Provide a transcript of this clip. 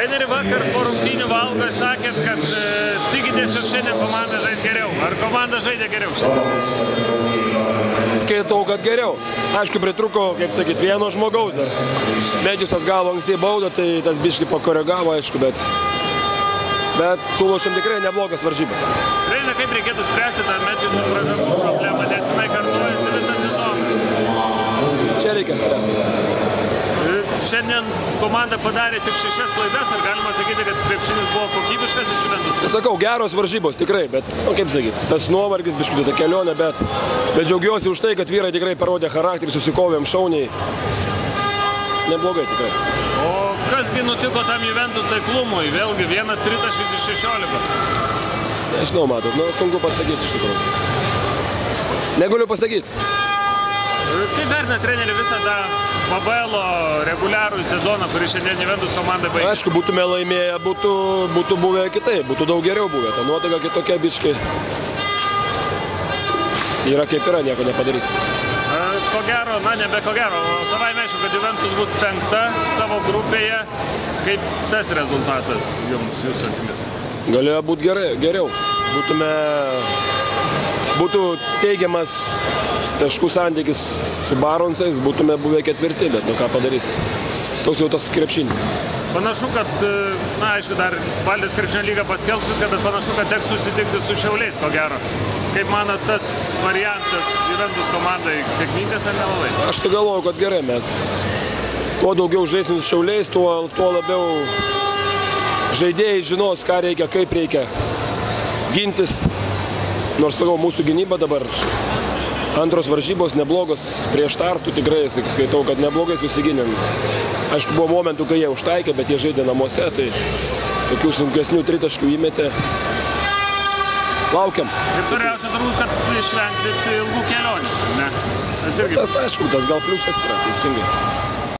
Treneri vakar po rungtynių Valgo sakėt, kad tikitės, jog šiandien komanda žaidė geriau. Ar komanda žaidė geriau šiandien? Skaitau, kad geriau. Aišku, pritruko, kaip sakyt, vieno žmogaus dar. Medžiusas gavo anksti baudą, tai tas biškį pakoregavo, aišku, bet sulošėm tikrai neblogas varžybas. Treneri, kaip reikėtų spręsti tą Medžiuso pražangų problemą, nes jinai kartuojasi visą sezoną? Čia reikia spręsti. Šiandien komanda padarė tik 6 klaidas, ar galima sakyti, kad krepšinis buvo kokybiškas iš Juventus? Sakau, geros varžybos tikrai, bet, kaip sakyti, tas nuovargis, biškutė, ta kelionė, bet džiaugiuosi už tai, kad vyrai tikrai parodė charakterį, susikovėm šauniai. Neblogai tikrai. O kasgi nutiko tam Juventus taiklumui? Vėlgi, vienas tritaškis iš 16. Nežinau, matot, sunku pasakyti iš tikrųjų. Negaliu pasakyti. Kaip vertina treneri visą tą Babelo reguliarų sezoną, kurį šiandien Juventus komanda baigė? Aišku, būtume laimėję, būtų buvę kitaip, būtų daug geriau buvę. Ta nuotaika kitokia biškai. Yra kaip yra, nieko nepadarys. Ko gero, nebe ko gero, savaime aišku, kad Juventus bus 5 savo grupėje. Kaip tas rezultatas jums, jūsų akimis? Galėjo būti geriau. Būtų teigiamas taškų santykis su Baronsais, būtume buvę 4, bet ką padarys. Toks jau tas krepšinis. Panašu, kad, aišku, dar Valdės krepšinio lyga paskelbs viską, bet panašu, kad teks susitikti su Šiauliais, ko gero. Kaip manat, tas variantas Juventus komandai sėkmingas ar nelabai? Aš tai galvoju, kad gerai, mes kuo daugiau žaisim su Šiauliais, tuo labiau žaidėjai žinos, ką reikia, kaip reikia gintis. Nors, sakau, mūsų gynyba dabar antros varžybos neblogos prieš Tartu, tikrai skaitau, kad neblogai susigynėm. Aišku, buvo momentų, kai jie užtaikė, bet jie žaidė namuose, tai tokių sunkesnių tritaškių įmetė. Laukiam. Ir svarbiausia turbūt, kad išvengsit ilgų kelionių, ne? Tas aišku, tas gal pliusas yra, teisingai.